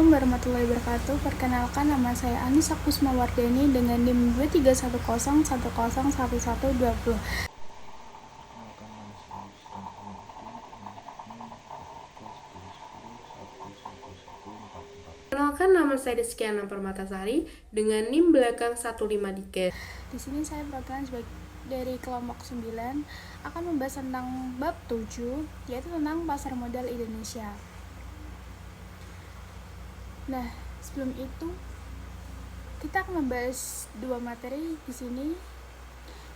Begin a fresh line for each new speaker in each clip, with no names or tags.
Assalamualaikum warahmatullahi wabarakatuh. Perkenalkan, nama saya Anissa Kusmawardani dengan NIM 23101011120.
Perkenalkan, nama saya Rizkyana Permatasari dengan NIM belakang 153.
Di sini saya perwakilan dari kelompok 9 akan membahas tentang bab 7, yaitu tentang pasar modal Indonesia. Nah, sebelum itu kita akan membahas dua materi di sini,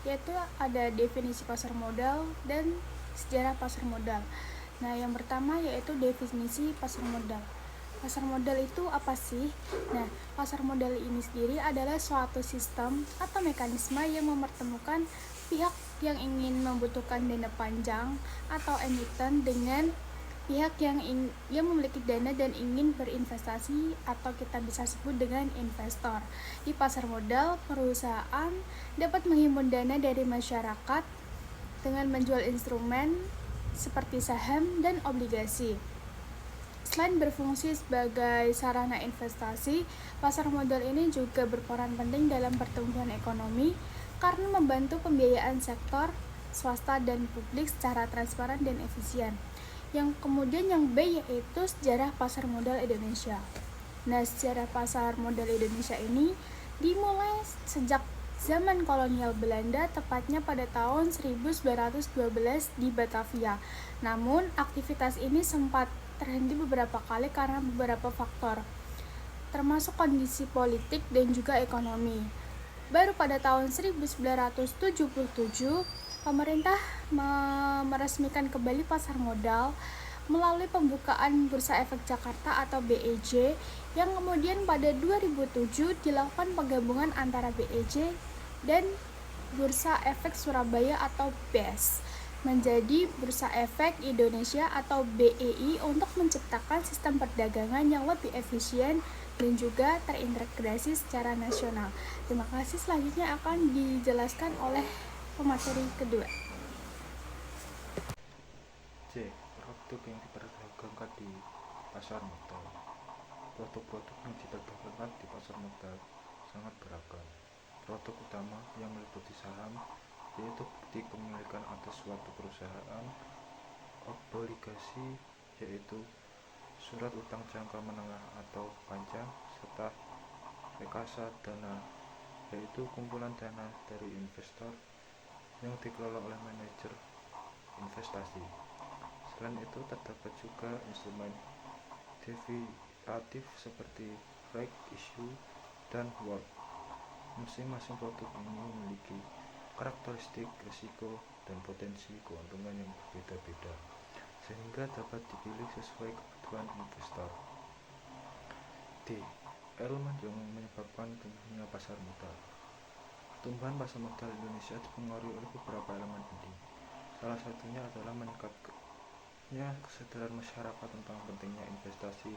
yaitu ada definisi pasar modal dan sejarah pasar modal. Nah, yang pertama yaitu definisi pasar modal. Pasar modal itu apa sih? Nah, pasar modal ini sendiri adalah suatu sistem atau mekanisme yang mempertemukan pihak yang ingin membutuhkan dana panjang atau emiten dengan pihak yang memiliki dana dan ingin berinvestasi, atau kita bisa sebut dengan investor. Di pasar modal, perusahaan dapat menghimpun dana dari masyarakat dengan menjual instrumen seperti saham dan obligasi. Selain berfungsi sebagai sarana investasi, pasar modal ini juga berperan penting dalam pertumbuhan ekonomi karena membantu pembiayaan sektor swasta dan publik secara transparan dan efisien. Yang kemudian yang B yaitu sejarah pasar modal Indonesia. Nah, sejarah pasar modal Indonesia ini dimulai sejak zaman kolonial Belanda, tepatnya pada tahun 1912 di Batavia. Namun, aktivitas ini sempat terhenti beberapa kali karena beberapa faktor, termasuk kondisi politik dan juga ekonomi. Baru pada tahun 1977, pemerintah meresmikan kembali pasar modal melalui pembukaan Bursa Efek Jakarta atau BEJ, yang kemudian pada 2007 dilakukan penggabungan antara BEJ dan Bursa Efek Surabaya atau BES menjadi Bursa Efek Indonesia atau BEI untuk menciptakan sistem perdagangan yang lebih efisien dan juga terintegrasi secara nasional. Terima kasih. Selanjutnya akan dijelaskan oleh pemateri kedua.
C. Produk yang diperdagangkan di pasar modal. Produk-produk yang diperdagangkan di pasar modal sangat beragam. Produk utama yang meliputi saham, yaitu bukti kepemilikan atas suatu perusahaan, obligasi, yaitu surat utang jangka menengah atau panjang, serta reksadana, yaitu kumpulan dana dari investor yang dikelola oleh manajer investasi. Selain itu, terdapat juga instrumen derivatif seperti right issue dan warrant. Masing-masing produk ini memiliki karakteristik risiko dan potensi keuntungan yang berbeda-beda, sehingga dapat dipilih sesuai kebutuhan investor. D. Elemen yang menyebabkan tumbuhnya pasar modal. Pertumbuhan pasar modal Indonesia dipengaruhi oleh beberapa elemen penting. Salah satunya adalah meningkatnya kesadaran masyarakat tentang pentingnya investasi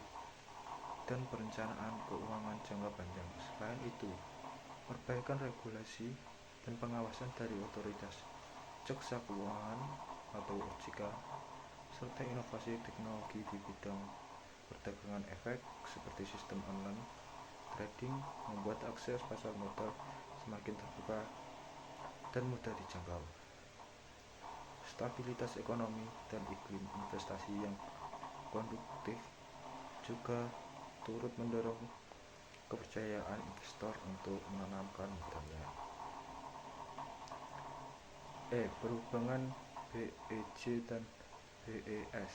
dan perencanaan keuangan jangka panjang. Selain itu, perbaikan regulasi dan pengawasan dari otoritas jasa keuangan atau OJK, serta inovasi teknologi di bidang perdagangan efek seperti sistem online trading membuat akses pasar modal semakin terbuka dan mudah dijangkau. Stabilitas ekonomi dan iklim investasi yang konduktif juga turut mendorong kepercayaan investor untuk menanamkan modalnya. Perubahan BEJ dan BES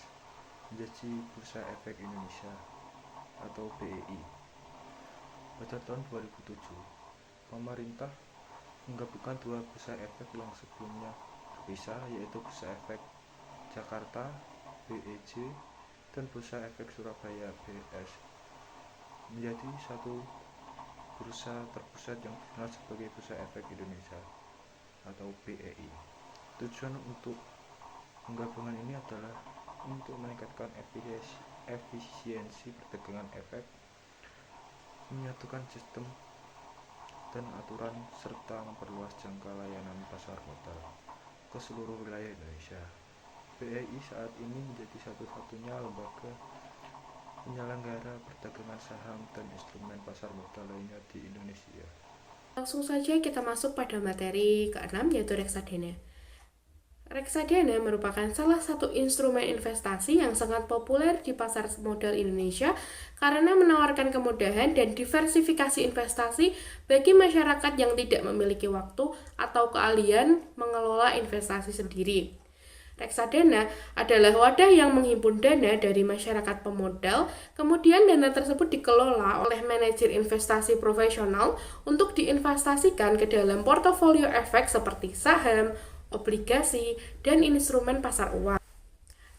menjadi Bursa Efek Indonesia atau BEI. Pada tahun 2007, pemerintah menggabungkan dua bursa efek yang sebelumnya terpisah, yaitu Bursa Efek Jakarta BEJ dan Bursa Efek Surabaya BES, menjadi satu bursa terpusat yang dikenal sebagai Bursa Efek Indonesia atau BEI. Tujuan untuk penggabungan ini adalah untuk meningkatkan efisiensi perdagangan efek, menyatukan sistem dan aturan, serta memperluas jangka layanan pasar modal ke seluruh wilayah Indonesia. BEI saat ini menjadi satu-satunya lembaga penyelenggara perdagangan saham dan instrumen pasar modal lainnya di Indonesia.
Langsung saja kita masuk pada materi ke-6 yaitu reksadana. Reksadana merupakan salah satu instrumen investasi yang sangat populer di pasar modal Indonesia karena menawarkan kemudahan dan diversifikasi investasi bagi masyarakat yang tidak memiliki waktu atau keahlian mengelola investasi sendiri. Reksadana adalah wadah yang menghimpun dana dari masyarakat pemodal, kemudian dana tersebut dikelola oleh manajer investasi profesional untuk diinvestasikan ke dalam portofolio efek seperti saham, obligasi, dan instrumen pasar uang.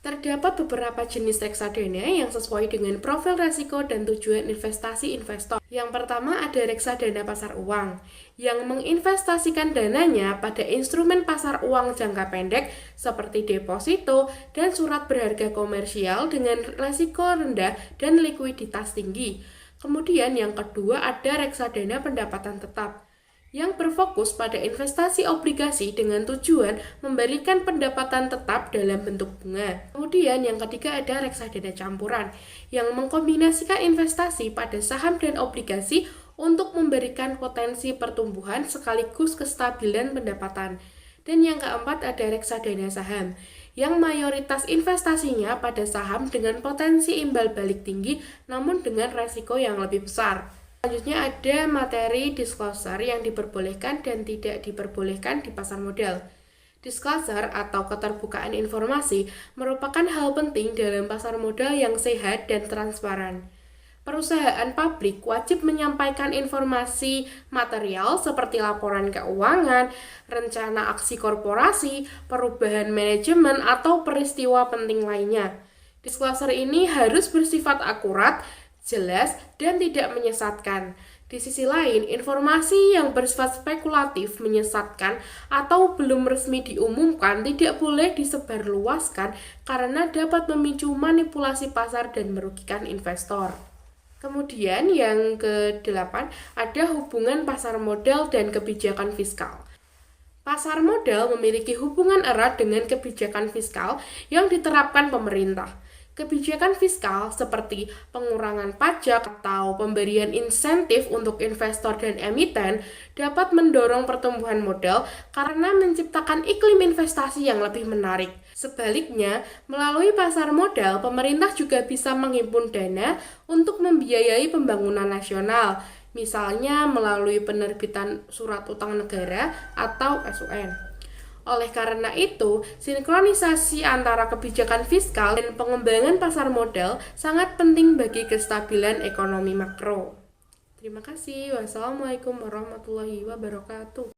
Terdapat beberapa jenis reksadana yang sesuai dengan profil risiko dan tujuan investasi investor. Yang pertama ada reksadana pasar uang, yang menginvestasikan dananya pada instrumen pasar uang jangka pendek seperti deposito dan surat berharga komersial dengan risiko rendah dan likuiditas tinggi. Kemudian yang kedua ada reksadana pendapatan tetap, yang berfokus pada investasi obligasi dengan tujuan memberikan pendapatan tetap dalam bentuk bunga. Kemudian yang ketiga ada reksadana campuran, yang mengkombinasikan investasi pada saham dan obligasi untuk memberikan potensi pertumbuhan sekaligus kestabilan pendapatan. Dan yang keempat ada reksadana saham, yang mayoritas investasinya pada saham dengan potensi imbal balik tinggi namun dengan resiko yang lebih besar. Selanjutnya ada materi disclosure yang diperbolehkan dan tidak diperbolehkan di pasar modal. Disclosure atau keterbukaan informasi merupakan hal penting dalam pasar modal yang sehat dan transparan. Perusahaan publik wajib menyampaikan informasi material seperti laporan keuangan, rencana aksi korporasi, perubahan manajemen, atau peristiwa penting lainnya. Disclosure ini harus bersifat akurat, jelas, dan tidak menyesatkan. Di sisi lain, informasi yang bersifat spekulatif, menyesatkan, atau belum resmi diumumkan tidak boleh disebarluaskan karena dapat memicu manipulasi pasar dan merugikan investor. Kemudian yang ke-8 ada hubungan pasar modal dan kebijakan fiskal. Pasar modal memiliki hubungan erat dengan kebijakan fiskal yang diterapkan pemerintah. Kebijakan fiskal seperti pengurangan pajak atau pemberian insentif untuk investor dan emiten dapat mendorong pertumbuhan modal karena menciptakan iklim investasi yang lebih menarik. Sebaliknya, melalui pasar modal, pemerintah juga bisa menghimpun dana untuk membiayai pembangunan nasional, misalnya melalui penerbitan surat utang negara atau SUN. Oleh karena itu, sinkronisasi antara kebijakan fiskal dan pengembangan pasar modal sangat penting bagi kestabilan ekonomi makro. Terima kasih. Wassalamualaikum warahmatullahi wabarakatuh.